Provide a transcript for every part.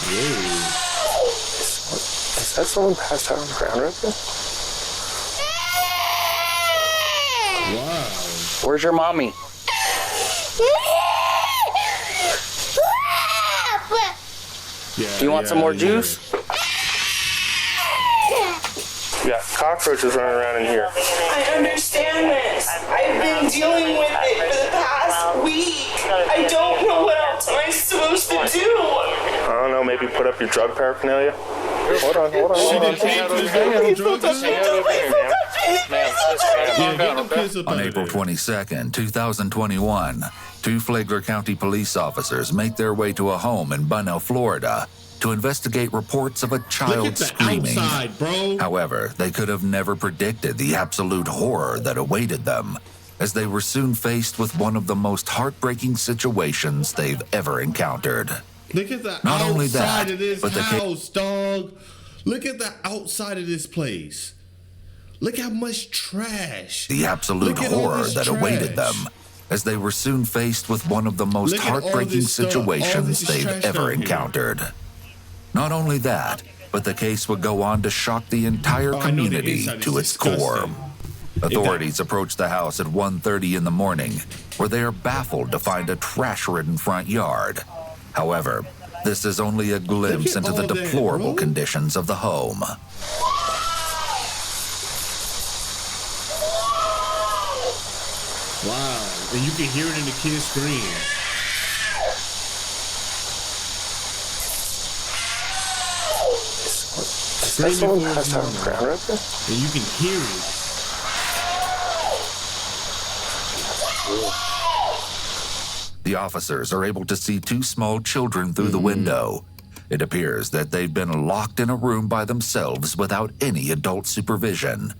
Is that someone passed out on the ground right there? Wow. Where's your mommy? Yeah, Do you want some more juice? Yeah, cockroaches running around in here. I understand this. I've been dealing with it for the past week. I don't know what else am I supposed to do. I don't know, maybe put up your drug paraphernalia? Hold on. On April 22nd, 2021, two Flagler County police officers make their way to a home in Bunnell, Florida, to investigate reports of a child screaming. Outside, bro. However, they could have never predicted the absolute horror that awaited them, as they were soon faced with one of the most heartbreaking situations they've ever encountered. Look at the Not only outside that, of this but the house, dog. Look at the outside of this place. Look how much trash. The absolute Look at all horror this that trash. awaited them, as they were soon faced with one of the most Look at all heartbreaking this stuff. All situations this is they've trash ever down here. encountered. Not only that, but the case would go on to shock the entire Oh, I know the community inside is to its core. disgusting. Authorities approached the house at 1:30 in the morning, where they are baffled to find a trash-ridden front yard. However, this is only a glimpse Look at into the all that, deplorable bro. conditions of the home. Wow. And you can hear it in the kid's scream. Is that someone passed out on the ground right there? And you can hear it. The officers are able to see two small children through the window. It appears that they've been locked in a room by themselves without any adult supervision.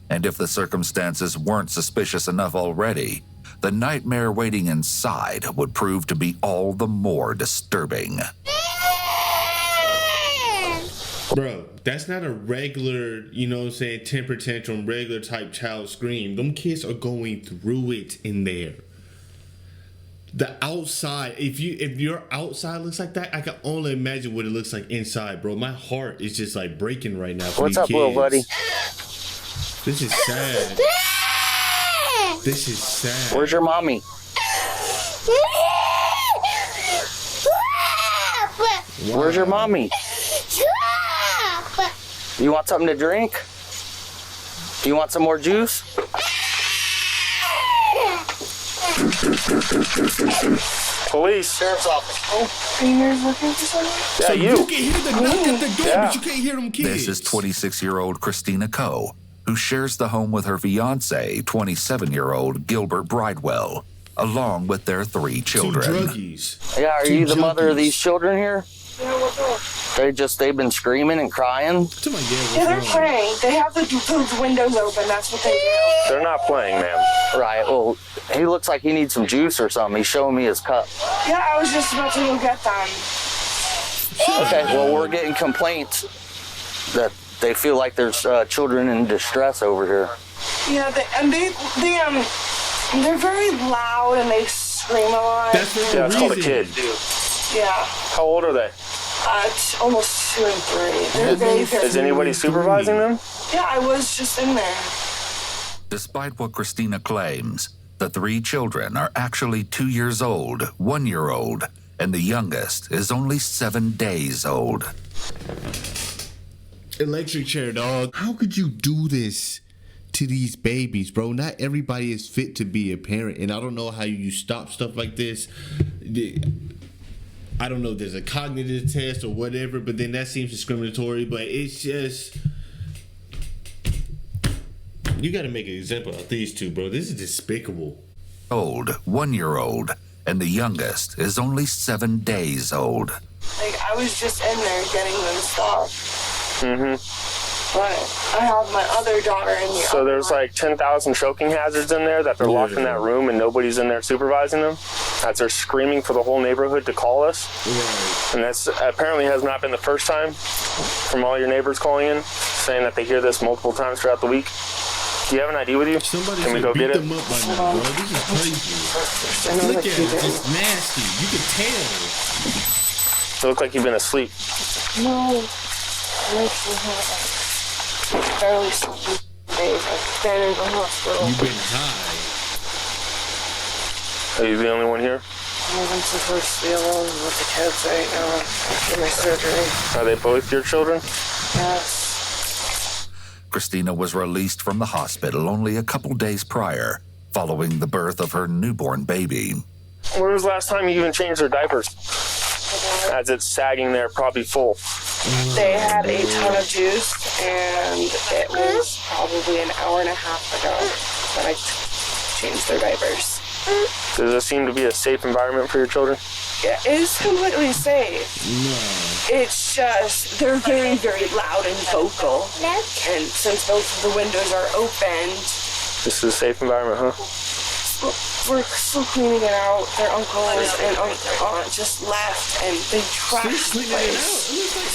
And if the circumstances weren't suspicious enough already, the nightmare waiting inside would prove to be all the more disturbing. Bro, that's not a regular, you know what I'm saying, temper tantrum, regular type child scream. Them kids are going through it in there. The outside, if your outside looks like that, I can only imagine what it looks like inside, bro. My heart is just like breaking right now. For What's these up, little kids. buddy? This is sad. This is sad. Where's your mommy? Where's your mommy? You want something to drink? Do you want some more juice? Police. Sheriff's office. Oh, are you guys looking for someone? Yeah, So you. can hear the knock at the door, Yeah. but you can't hear them kids. This is 26-year-old Christina Coe, who shares the home with her fiance, 27-year-old Gilbert Bridewell, along with their three Two children. druggies. Yeah, are Two you the mother of junkies. these children here? Yeah, what's up? They've been screaming and crying. Somebody, Yeah, they're what's wrong? playing. They have the windows open. That's what they do. They're not playing, ma'am. Right, well, he looks like he needs some juice or something. He's showing me his cup. Yeah, I was just about to go get them. Okay, well, we're getting complaints that they feel like there's children in distress over here. Yeah, they're very loud and they scream a lot. That's for Yeah, a it's called a reason. kid. Yeah, How old are they? it's almost 2 and 3. They're very, very. Is anybody supervising them? Yeah, I was just in there. Despite what Christina claims, the three children are actually 2 years old, 1-year-old, and the youngest is only 7 days old. Electric chair, dog. How could you do this to these babies, bro? Not everybody is fit to be a parent, and I don't know how you stop stuff like this. I don't know if there's a cognitive test or whatever, but then that seems discriminatory. But it's just, you got to make an example of these two, bro. This is despicable. Old, 1-year-old, and the youngest is only 7 days old. Like, I was just in there getting them stuff. But I have my other daughter in the So there's like 10,000 choking hazards in there that they're locked in that room and nobody's in there supervising them. As they're screaming for the whole neighborhood to call us. Right. And that's apparently has not been the first time from all your neighbors calling in, saying that they hear this multiple times throughout the week. Do you have an ID with you? Somebody Can we should go beat get it? them up by now, bro. This is crazy. Look at it. It's nasty. You can tell. You look like you've been asleep. No, I actually haven't. Barely slept days. I've been in the hospital. You've been high. Are you the only one here? I'm supposed to be alone with the kids right now after my surgery. Are they both your children? Yes. Christina was released from the hospital only a couple days prior, following the birth of her newborn baby. When was the last time you even changed their diapers? As it's sagging there, probably full. They had a ton of juice, and it was probably an hour and a half ago that I changed their diapers. Does this seem to be a safe environment for your children? Yeah, it's completely safe. No. It's just, they're very, very loud and vocal. And since both of the windows are opened, This is a safe environment, huh? we're still cleaning it out. Their uncles and aunt just left, and they trashed the place.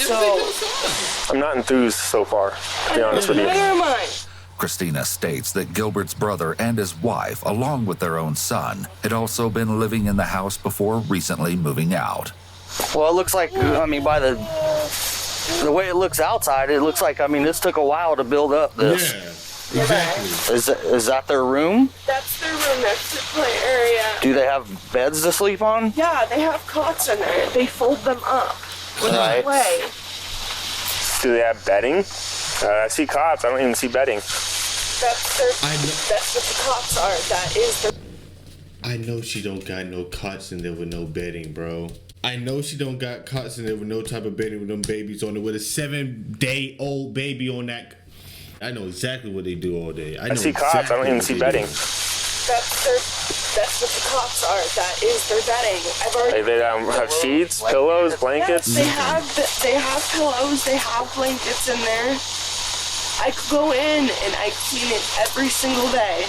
So, I'm not enthused so far, to be honest with you. neither am I. Christina states that Gilbert's brother and his wife, along with their own son, had also been living in the house before recently moving out. Well, it looks like, I mean, by the way it looks outside, it looks like, I mean, this took a while to build up this. Yeah, exactly. Is that their room? That's their room. That's the play area. Do they have beds to sleep on? Yeah, they have cots in there. They fold them up when they Right. play. Do they have bedding? I see cots. I don't even see bedding. That's what the cots are. That is the. I know she don't got no cots in there with no bedding, bro. I know she don't got cots in there with no type of bedding with them babies on it with a 7-day-old baby on that. I know exactly what they do all day. I see cots. I don't even see bedding. That's what the cots are. That is their bedding. I've already. They have sheets, pillows, blankets. Yes, they have pillows. They have blankets in there. I go in and I clean it every single day.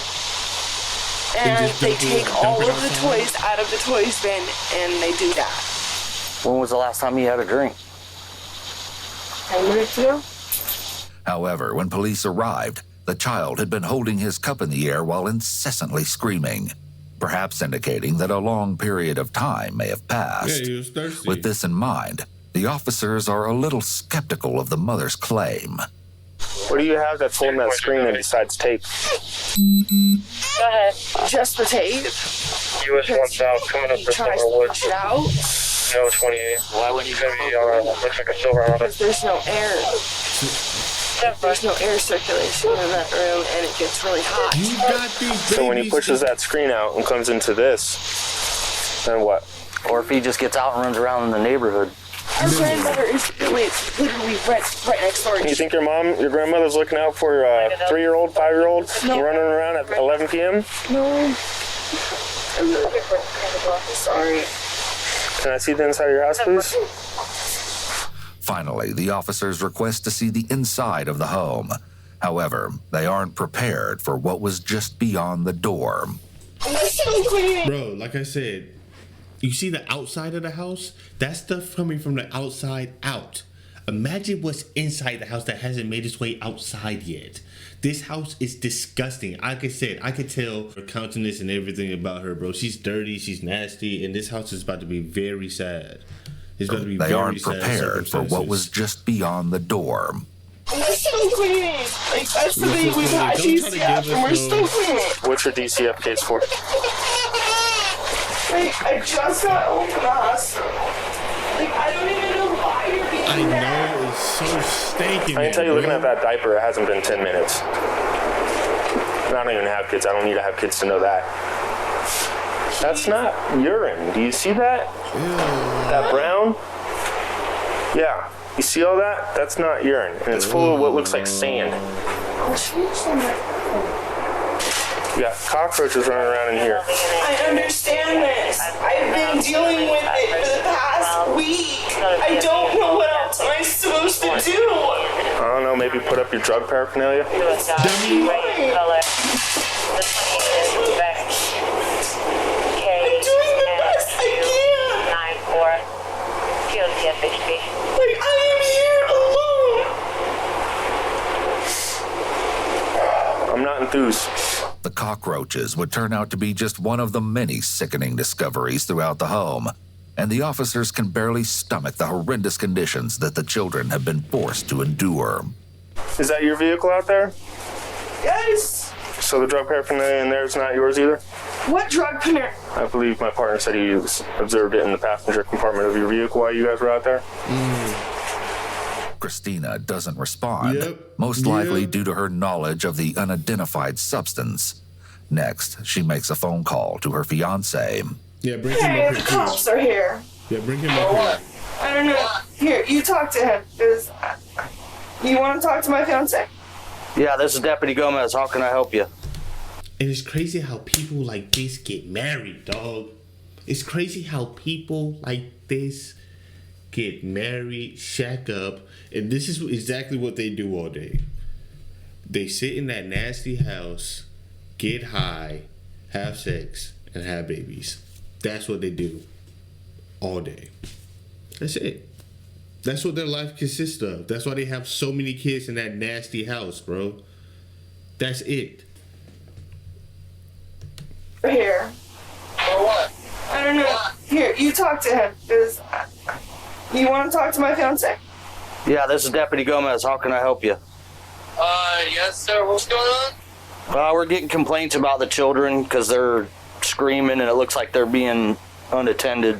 And just they dump it- take dump all it of the outside? toys out of the toys bin and they do that. When was the last time you had a drink? 10 minutes ago? However, when police arrived, the child had been holding his cup in the air while incessantly screaming, perhaps indicating that a long period of time may have passed. Yeah, he was thirsty. With this in mind, the officers are a little skeptical of the mother's claim. What do you have that's holding that screen in besides tape? Go ahead. Just the tape. US 1 South coming up for Tries Silver to Woods. push it out. No 28. Why would you gonna be looks like a silver Honda? Because there's no air. There's no air circulation in that room and it gets really hot. You got these babies. So when he pushes that screen out and comes into this, then what? Or if he just gets out and runs around in the neighborhood? Our grandmother is literally right next door. You think your grandmother's looking out for your 3-year-old, 5-year-old No. running around at 11 p.m.? No. I'm not sorry. Can I see the inside of your house, please? Finally, the officers request to see the inside of the home. However, they aren't prepared for what was just beyond the door. I'm still cleaning. Bro, like I said, you see the outside of the house? That stuff coming from the outside out. Imagine what's inside the house that hasn't made its way outside yet. This house is disgusting. Like I said, I could tell her countenance and everything about her, bro. She's dirty, she's nasty, and this house is about to be very sad. It's about to be They very aren't sad prepared for what was circumstances. just beyond the door. I'm still cleaning. Like, that's the thing we've had Don't try to DCF give and we're us still no- cleaning. What's your DCF case for? Like, I just got home from the hospital. Like, I don't even know why you're being I mad. know, it's so stinking. I can tell you, looking bro. at that diaper, it hasn't been 10 minutes. And I don't even have kids. I don't need to have kids to know that. That's not urine. Do you see that? That brown? Yeah. You see all that? That's not urine. And it's full of what looks like sand. I'll change them. You got cockroaches running around in here. I understand this. I've been dealing with it for the past week. I don't know what else am I supposed to do. I don't know, maybe put up your drug paraphernalia? Dummy. I'm doing the best I can. Like, I am here alone. I'm not enthused. The cockroaches would turn out to be just one of the many sickening discoveries throughout the home. and the officers can barely stomach the horrendous conditions that the children have been forced to endure. Is that your vehicle out there? Yes. So the drug paraphernalia in there is not yours either? What drug paraphernalia? I believe my partner said he observed it in the passenger compartment of your vehicle while you guys were out there. Christina doesn't respond, Yep. most likely due to her knowledge of the unidentified substance. Next, she makes a phone call to her fiancé. Yeah, bring him Hey, up the here, cops please. are here. Yeah, bring him up here. I don't know. Here, you talk to him. Cause you want to talk to my fiance? Yeah, this is Deputy Gomez. How can I help you? And it's crazy how people like this get married, dog. It's crazy how people like this get married, shack up, and this is exactly what they do all day. They sit in that nasty house, get high, have sex, and have babies. That's what they do all day. That's it. That's what their life consists of. That's why they have so many kids in that nasty house, bro. That's it. Here. For what? I don't know. Here, you talk to him. Cause you want to talk to my fiance? Yeah, this is Deputy Gomez. How can I help you? Yes, sir. What's going on? We're getting complaints about the children because they're screaming and it looks like they're being unattended.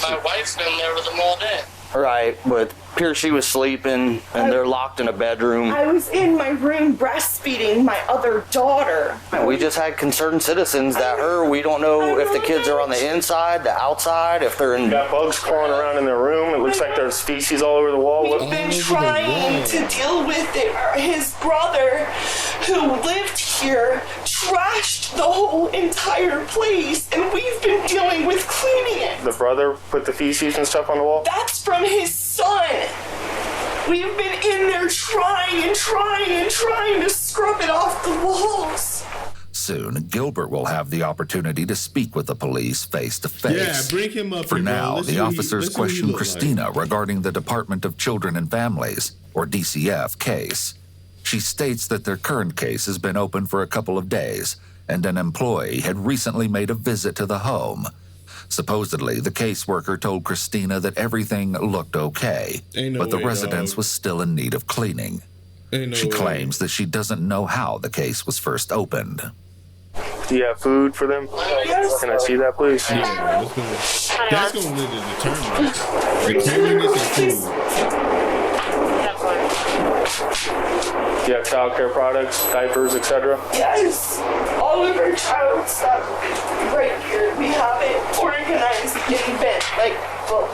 My wife's been there with them all day. Right, but here she was sleeping and they're locked in a bedroom. I was in my room breastfeeding my other daughter. We just had concerned citizens that we don't know if the kids are on the inside, the outside, if they're in. Got bugs crawling around in their room. It looks like there's feces all over the wall. We've What? been trying to deal with it. His brother, who lived here, trashed the whole entire place, and we've been dealing with cleaning it. The brother put the feces and stuff on the wall? That's from his son. We've been in there trying to scrub it off the walls. Soon, Gilbert will have the opportunity to speak with the police face to face. Yeah, bring him up For here, bro. now, Let's the see what he- officers let's see what he question look like. Christina regarding the Department of Children and Families, or DCF, case. She states that their current case has been open for a couple of days, and an employee had recently made a visit to the home. Supposedly, the caseworker told Christina that everything looked okay, Ain't no but the way, residence dog. was still in need of cleaning. Ain't no She way. claims that she doesn't know how the case was first opened. Do you have food for them? Yes. Can I see that, please? Yeah, that's gonna really determine the cleanliness and food. Do you have child care products, diapers, etc.? Yes, all of our child stuff right here. We have it organized in bins. Like, well,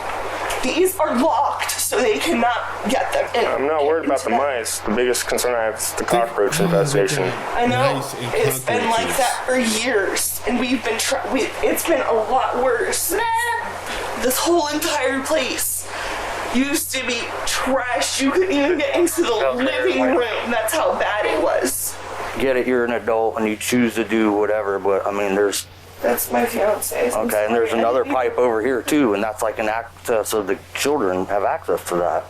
these are locked, so they cannot get them in. I'm not worried about the mice. The biggest concern I have is the cockroach infestation. I know Mice and it's been like cockroaches. that for years, and we've been it's been a lot worse. This whole entire place used to be trash. You couldn't even get into the living room. That's how bad it was. Get it, you're an adult and you choose to do whatever, but I mean, there's. That's my fiance. Okay, and there's another pipe over here too, and that's like an access, so the children have access to that.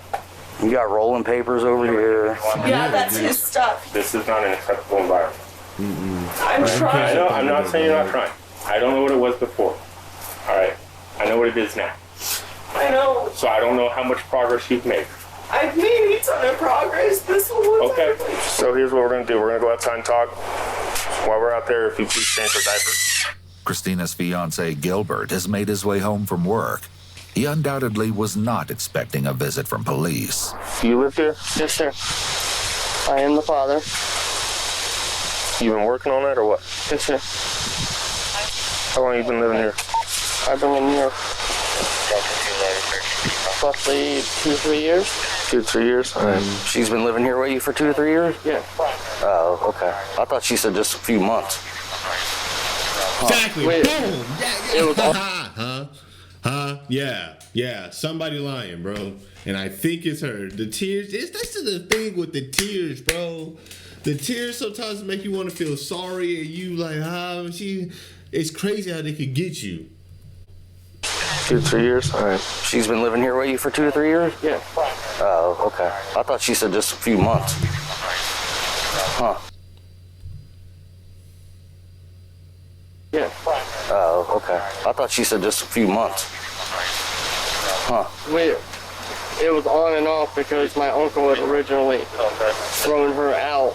You got rolling papers over here. Yeah, that's his stuff. This is not an acceptable environment. I'm trying. No, I'm not saying you're not trying. I don't know what it was before. All right? I know what it is now. I know. So I don't know how much progress you've made. I've made a ton of progress. This whole Okay. entire place. So here's what we're going to do. We're going to go outside and talk. While we're out there, if you please change your diapers. Christina's fiancé, Gilbert, has made his way home from work. He undoubtedly was not expecting a visit from police. Do you live here? Yes, sir. I am the father. You been working on that or what? Yes, sir. How long you been living here? I've been in here roughly 2-3 years. 2-3 years? All right. She's been living here with you for 2 or 3 years? Yeah. Oh, okay. I thought she said just a few months. Exactly. Wait. Boom. Yeah, It was all- Huh? Yeah. Somebody lying, bro. And I think it's her. The tears. That's the thing with the tears, bro. The tears sometimes make you want to feel sorry, and you like, It's crazy how they could get you. 2-3 years? All right. She's been living here with you for 2 or 3 years? Yeah. Oh, okay. I thought she said just a few months. Huh. Yeah. Oh, okay. I thought she said just a few months. It was on and off because my uncle had originally thrown her out,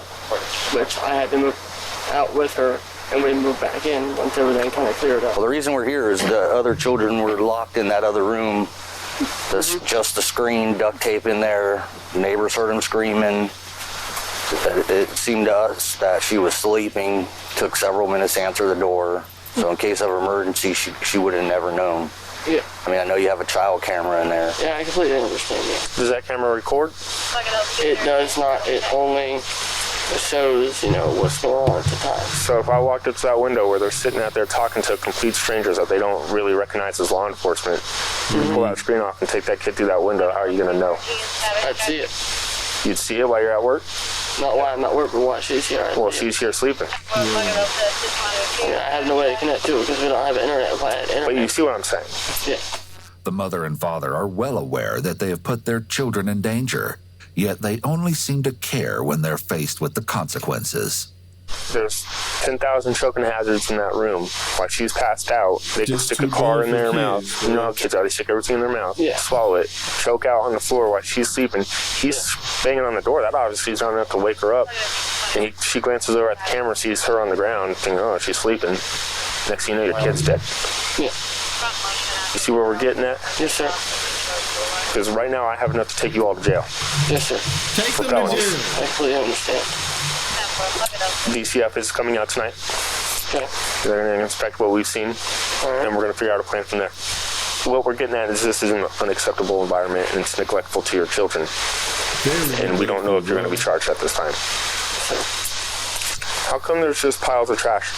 which I had to move out with her, and we moved back in once everything kind of cleared up. Well, the reason we're here is the other children were locked in that other room. There's just a screen, duct tape in there. Neighbors heard them screaming. It seemed to us that she was sleeping. Took several minutes to answer the door. So in case of emergency, she would have never known. Yeah. I mean, I know you have a child camera in there. Yeah, I completely understand that. Does that camera record? It does not. It only shows, what's going on at the time. So if I walked up to that window where they're sitting out there talking to complete strangers that they don't really recognize as law enforcement, you pull that screen off and take that kid through that window, how are you going to know? I'd see it. You'd see it while you're at work? Not while I'm at work, but while she's here. Well, she's here sleeping. I have no way to connect to it because we don't have internet. If I had internet. But you see what I'm saying? Yeah. The mother and father are well aware that they have put their children in danger, yet they only seem to care when they're faced with the consequences. There's 10,000 choking hazards in that room. While she's passed out, they can Just stick a too car bad in for their kids, mouth. yeah. You know how kids are. They stick everything in their mouth, Yeah. swallow it, choke out on the floor while she's sleeping. He's banging on the door. That obviously is not enough to wake her up. And she glances over at the camera, sees her on the ground, thinking, oh, she's sleeping. Next thing you know, your kid's dead. Yeah. You see where we're getting at? Yes, sir. Because right now I have enough to take you all to jail. Yes, sir. Take them that to one. jail. I completely understand. DCF is coming out tonight. Okay. They're going to inspect what we've seen, and we're going to figure out a plan from there. What we're getting at is this is an unacceptable environment, and it's neglectful to your children. And we don't know if you're going to be charged at this time. How come there's just piles of trash?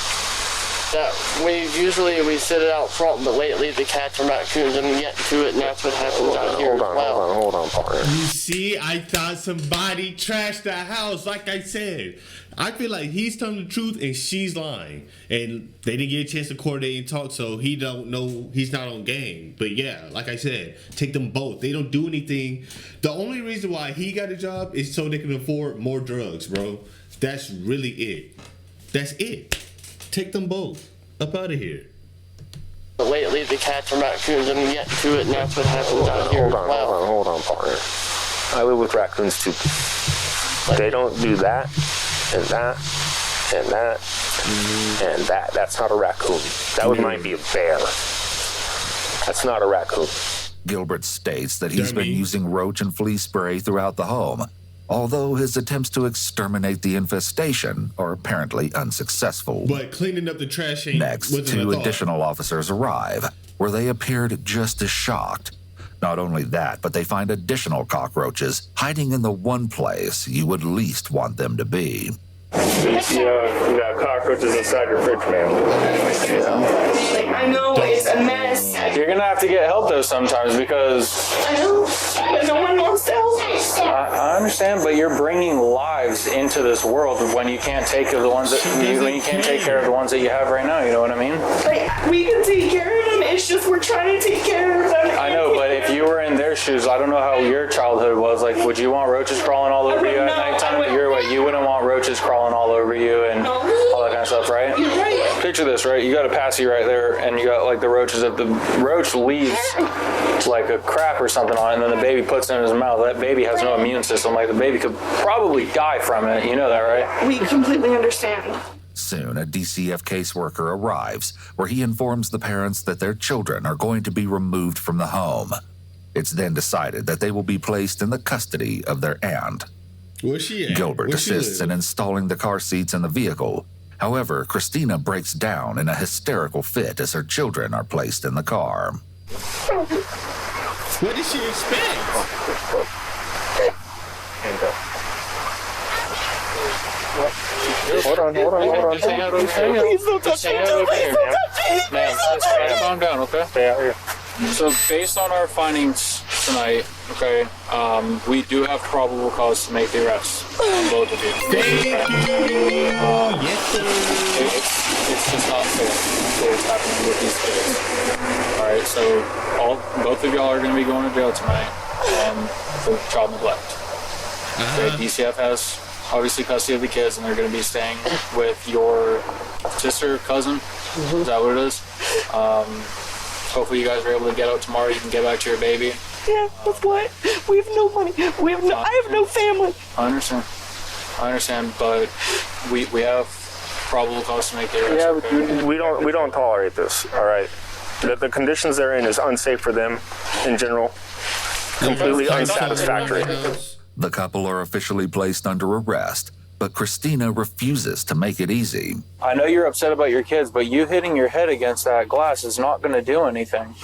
That we sit it out front, but lately the cats and raccoons have been getting to it, and that's what happens out here. Hold on, partner. You see, I thought somebody trashed the house, like I said. I feel like he's telling the truth and she's lying. And they didn't get a chance to coordinate and talk, so he don't know, he's not on game. But yeah, like I said, take them both. They don't do anything. The only reason why he got a job is so they can afford more drugs, bro. That's really it. That's it. Take them both. Up out of here. But lately the cats and raccoons have been getting to it, and that's what happens out here. Hold on, partner. I live with raccoons too. They don't do that, and that, and that, and that. That's not a raccoon. That might be a bear. That's not a raccoon. Gilbert states that he's been Dummy. using roach and flea spray throughout the home, although his attempts to exterminate the infestation are apparently unsuccessful. But cleaning up the trash ain't Next, wasn't a two thought. additional officers arrive, where they appeared just as shocked. Not only that, but they find additional cockroaches hiding in the one place you would least want them to be. You got cockroaches inside your fridge, man. I know it's a mess. You're gonna have to get help though sometimes because I know, but no one wants to help me. I understand, but you're bringing lives into this world when you can't take care of the ones that when you can't take care of the ones that you have right now. You know what I mean? Like, we can take care of them. It's just we're trying to take care of them. I know, but if you were in their shoes, I don't know how your childhood was. Like, would you want roaches crawling all over you at nighttime? You wouldn't want roaches crawling all over you and all that kind of stuff, right? You're right. Picture this, right? You got a passy right there, and you got like the roaches. If the roach leaves like a crap or something on it, and then the baby puts it in his mouth, that baby has no immune system. Like the baby could probably die from it. You know that, right? We completely understand. Soon, a DCF caseworker arrives, where he informs the parents that their children are going to be removed from the home. It's then decided that they will be placed in the custody of their aunt. Where's she at? Gilbert Where she assists in live? installing the car seats in the vehicle. However, Christina breaks down in a hysterical fit as her children are placed in the car. What did she expect? Hold on. Just hang out over here. Please don't touch Just me. hang out over Please here, don't ma'am. touch me. Ma'am, Please don't touch me. calm down, okay? Stay out here. So based on our findings tonight, okay, we do have probable cause to make the arrest on both of you. Thank you. Yes, sir. It's just not fair what's happening with these kids. All right, so both of y'all are going to be going to jail tonight for child neglect. Okay, DCF has obviously custody of the kids, and they're going to be staying with your sister, cousin. Is that what it is? Hopefully you guys are able to get out tomorrow. You can get back to your baby. Yeah, that's what. We have no money. I have no family. I understand, but we have probable cause to make the arrest. Yeah, okay? We don't tolerate this. All right. The conditions they're in is unsafe for them in general. Completely unsatisfactory. The couple are officially placed under arrest, but Christina refuses to make it easy. I know you're upset about your kids, but you hitting your head against that glass is not going to do anything.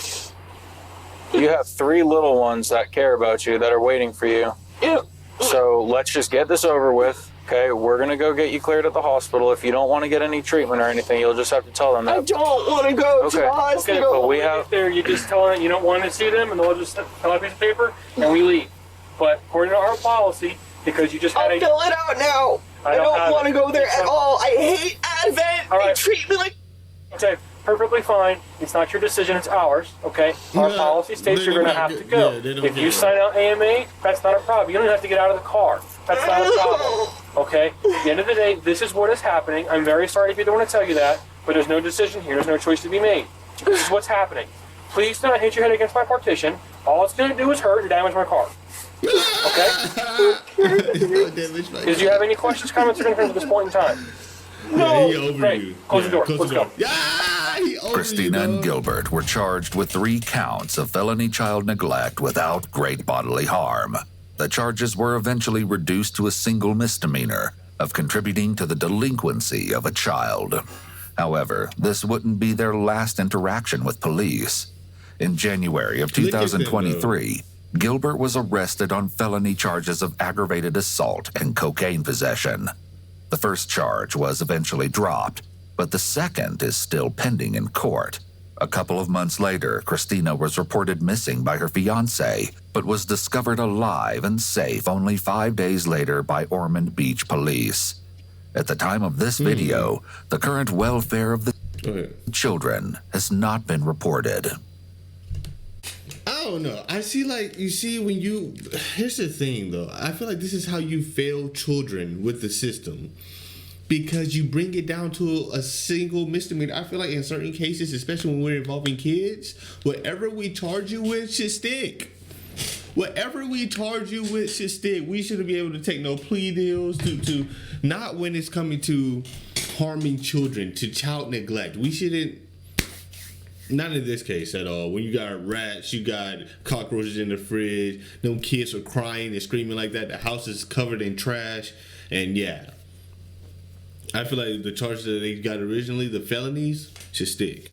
You have 3 little ones that care about you, that are waiting for you. Yeah. So let's just get this over with. Okay, we're going to go get you cleared at the hospital. If you don't want to get any treatment or anything, you'll just have to tell them that. I don't want to go to the hospital. Okay, but we have... There, you just tell them you don't want to see them, and they'll just fill out a piece of paper, and we leave. But according to our policy, because you just had I'll fill it out now. I don't want to go there at all. I hate Advent. All right. They treat me like... Okay, perfectly fine. It's not your decision, it's ours, okay? Our policy states you're going to have to go. If you sign out AMA, that's not a problem. You don't even have to get out of the car. That's not a problem, okay? At the end of the day, this is what is happening. I'm very sorry if you don't want to tell you that, but there's no decision here. There's no choice to be made. This is what's happening. Please do not hit your head against my partition. All it's going to do is hurt and damage my car. Okay? Did you have any questions, comments, or concerns at this point in time? No. He over Great. you. Close the door. Close Let's the door. go. Yeah, he over Christina you, and dog. Gilbert were charged with 3 counts of felony child neglect without great bodily harm. The charges were eventually reduced to a single misdemeanor of contributing to the delinquency of a child. However, this wouldn't be their last interaction with police. In January of 2023, Gilbert was arrested on felony charges of aggravated assault and cocaine possession. The first charge was eventually dropped, but the second is still pending in court. A couple of months later, Christina was reported missing by her fiancé, but was discovered alive and safe only 5 days later by Ormond Beach police. At the time of this video, the current welfare of the children has not been reported. I don't know. I see, like, you see, when you... Here's the thing, though. I feel like this is how you fail children with the system. Because you bring it down to a single misdemeanor. I feel like in certain cases, especially when we're involving kids, whatever we charge you with should stick. Whatever we charge you with should stick. We shouldn't be able to take no plea deals to not when it's coming to harming children, to child neglect. We shouldn't. Not in this case at all. When you got rats, you got cockroaches in the fridge, them kids are crying and screaming like that. The house is covered in trash. And yeah, I feel like the charges that they got originally, the felonies, should stick.